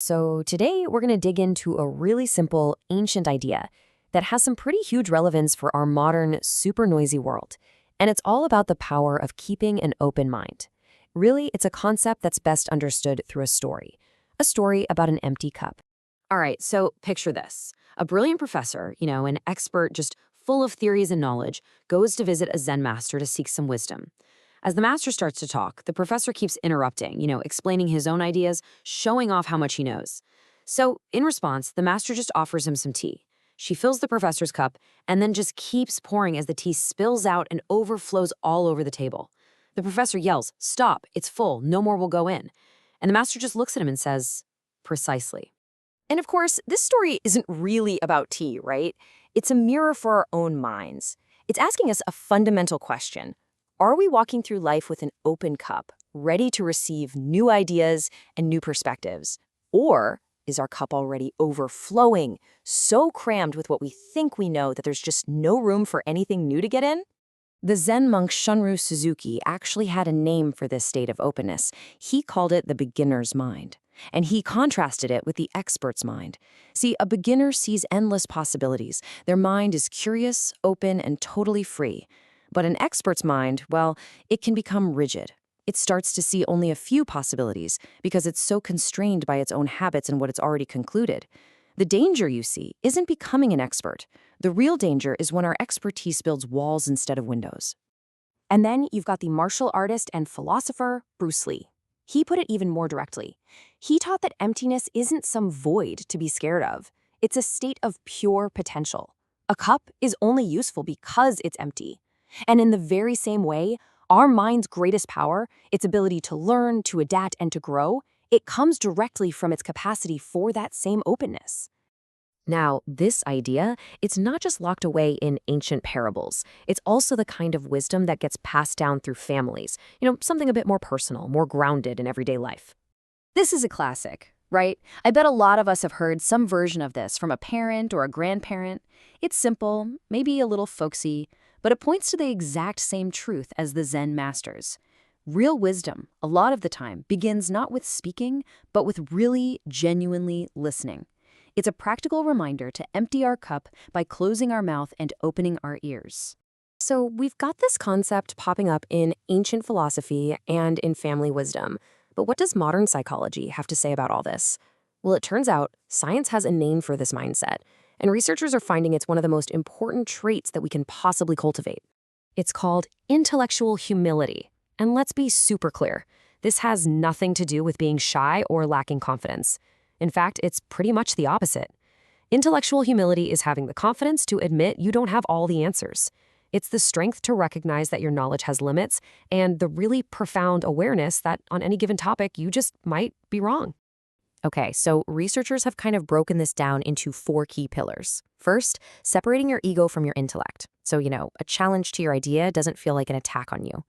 So, today we're going to dig into a really simple, ancient idea that has some pretty huge relevance for our modern, super noisy world. And it's all about the power of keeping an open mind. Really, it's a concept that's best understood through a story about an empty cup. All right, so picture this. A brilliant professor, an expert just full of theories and knowledge, goes to visit a Zen master to seek some wisdom. As the master starts to talk, the professor keeps interrupting, explaining his own ideas, showing off how much he knows. So, in response, the master just offers him some tea. She fills the professor's cup and then just keeps pouring as the tea spills out and overflows all over the table. The professor yells, "Stop, it's full, no more will go in." And the master just looks at him and says, "Precisely." And of course, this story isn't really about tea, right? It's a mirror for our own minds. It's asking us a fundamental question. Are we walking through life with an open cup, ready to receive new ideas and new perspectives? Or is our cup already overflowing, so crammed with what we think we know that there's just no room for anything new to get in? The Zen monk Shunryu Suzuki actually had a name for this state of openness. He called it the beginner's mind. And he contrasted it with the expert's mind. See, a beginner sees endless possibilities. Their mind is curious, open, and totally free. But an expert's mind, well, it can become rigid. It starts to see only a few possibilities because it's so constrained by its own habits and what it's already concluded. The danger, you see, isn't becoming an expert. The real danger is when our expertise builds walls instead of windows. And then you've got the martial artist and philosopher, Bruce Lee. He put it even more directly. He taught that emptiness isn't some void to be scared of. It's a state of pure potential. A cup is only useful because it's empty. And in the very same way, our mind's greatest power, its ability to learn, to adapt, and to grow, it comes directly from its capacity for that same openness. Now, this idea, it's not just locked away in ancient parables. It's also the kind of wisdom that gets passed down through families, something a bit more personal, more grounded in everyday life. This is a classic, right? I bet a lot of us have heard some version of this from a parent or a grandparent. It's simple, maybe a little folksy, but it points to the exact same truth as the Zen masters. Real wisdom, a lot of the time, begins not with speaking, but with really, genuinely listening. It's a practical reminder to empty our cup by closing our mouth and opening our ears. So we've got this concept popping up in ancient philosophy and in family wisdom. But what does modern psychology have to say about all this? Well, it turns out science has a name for this mindset, and researchers are finding it's one of the most important traits that we can possibly cultivate. It's called intellectual humility. And let's be super clear. This has nothing to do with being shy or lacking confidence. In fact, it's pretty much the opposite. Intellectual humility is having the confidence to admit you don't have all the answers. It's the strength to recognize that your knowledge has limits and the really profound awareness that on any given topic, you just might be wrong. Okay, so researchers have kind of broken this down into 4 key pillars. First, separating your ego from your intellect. So, a challenge to your idea doesn't feel like an attack on you.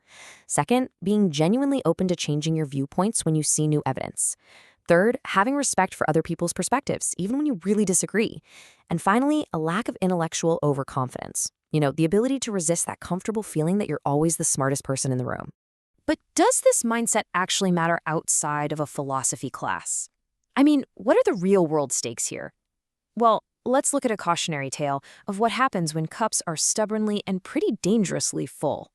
Second, being genuinely open to changing your viewpoints when you see new evidence. Third, having respect for other people's perspectives, even when you really disagree. And finally, a lack of intellectual overconfidence. The ability to resist that comfortable feeling that you're always the smartest person in the room. But does this mindset actually matter outside of a philosophy class? I mean, what are the real-world stakes here? Well, let's look at a cautionary tale of what happens when cups are stubbornly and pretty dangerously full.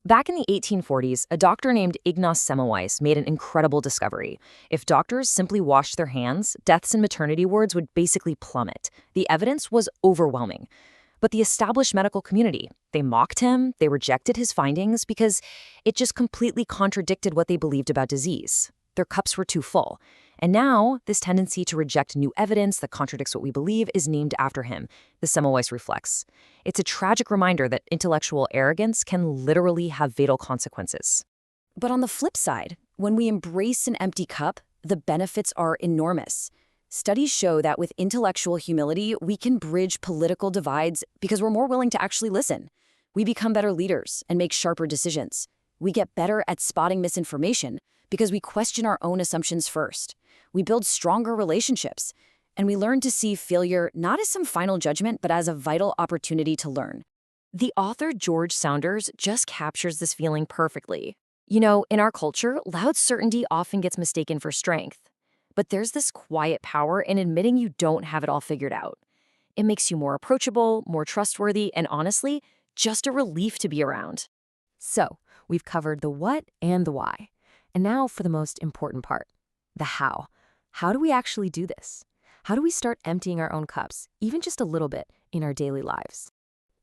Back in the 1840s, a doctor named Ignaz Semmelweis made an incredible discovery. If doctors simply washed their hands, deaths in maternity wards would basically plummet. The evidence was overwhelming. But the established medical community, they mocked him, they rejected his findings because it just completely contradicted what they believed about disease. Their cups were too full. And now, this tendency to reject new evidence that contradicts what we believe is named after him, the Semmelweis reflex. It's a tragic reminder that intellectual arrogance can literally have fatal consequences. But on the flip side, when we embrace an empty cup, the benefits are enormous. Studies show that with intellectual humility, we can bridge political divides because we're more willing to actually listen. We become better leaders and make sharper decisions. We get better at spotting misinformation because we question our own assumptions first. We build stronger relationships, and we learn to see failure not as some final judgment, but as a vital opportunity to learn. The author George Saunders just captures this feeling perfectly. In our culture, loud certainty often gets mistaken for strength. But there's this quiet power in admitting you don't have it all figured out. It makes you more approachable, more trustworthy, and honestly, just a relief to be around. So, we've covered the what and the why. And now for the most important part, the how. How do we actually do this? How do we start emptying our own cups, even just a little bit, in our daily lives?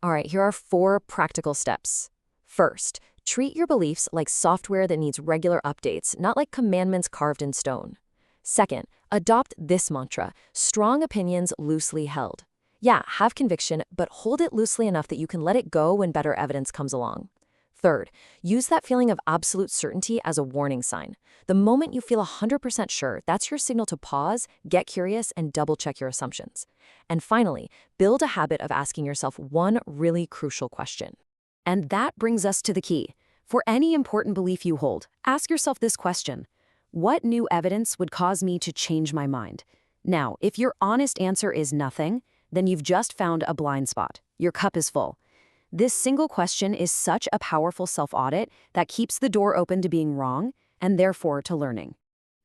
All right, here are 4 practical steps. First, treat your beliefs like software that needs regular updates, not like commandments carved in stone. Second, adopt this mantra: strong opinions loosely held. Yeah, have conviction, but hold it loosely enough that you can let it go when better evidence comes along. Third, use that feeling of absolute certainty as a warning sign. The moment you feel 100% sure, that's your signal to pause, get curious, and double-check your assumptions. And finally, build a habit of asking yourself one really crucial question. And that brings us to the key. For any important belief you hold, ask yourself this question: what new evidence would cause me to change my mind? Now, if your honest answer is nothing, then you've just found a blind spot. Your cup is full. This single question is such a powerful self-audit that keeps the door open to being wrong and therefore to learning.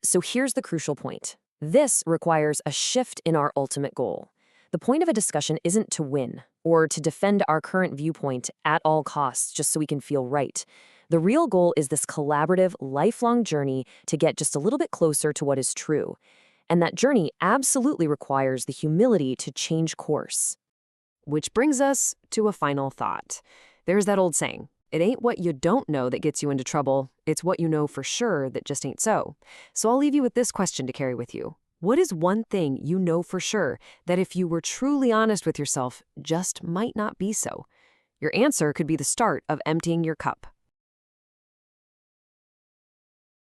So here's the crucial point. This requires a shift in our ultimate goal. The point of a discussion isn't to win or to defend our current viewpoint at all costs just so we can feel right. The real goal is this collaborative, lifelong journey to get just a little bit closer to what is true. And that journey absolutely requires the humility to change course. Which brings us to a final thought. There's that old saying, it ain't what you don't know that gets you into trouble, it's what you know for sure that just ain't so. So I'll leave you with this question to carry with you. What is one thing you know for sure that if you were truly honest with yourself, just might not be so? Your answer could be the start of emptying your cup.